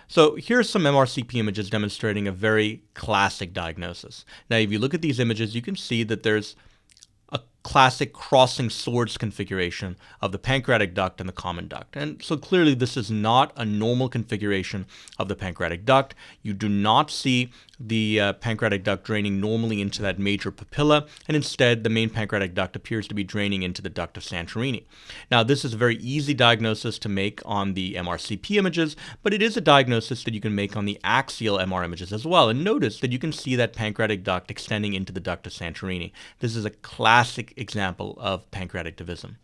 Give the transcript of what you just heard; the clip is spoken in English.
So here's some MRCP images demonstrating a very classic diagnosis. Now, if you look at these images, you can see that there's a classic crossing swords configuration of the pancreatic duct and the common duct. And so clearly this is not a normal configuration of the pancreatic duct. You do not see the pancreatic duct draining normally into that major papilla, and instead the main pancreatic duct appears to be draining into the duct of Santorini. Now, this is a very easy diagnosis to make on the MRCP images, but it is a diagnosis that you can make on the axial MR images as well. And notice that you can see that pancreatic duct extending into the duct of Santorini. This is a classic example of pancreatic divisum.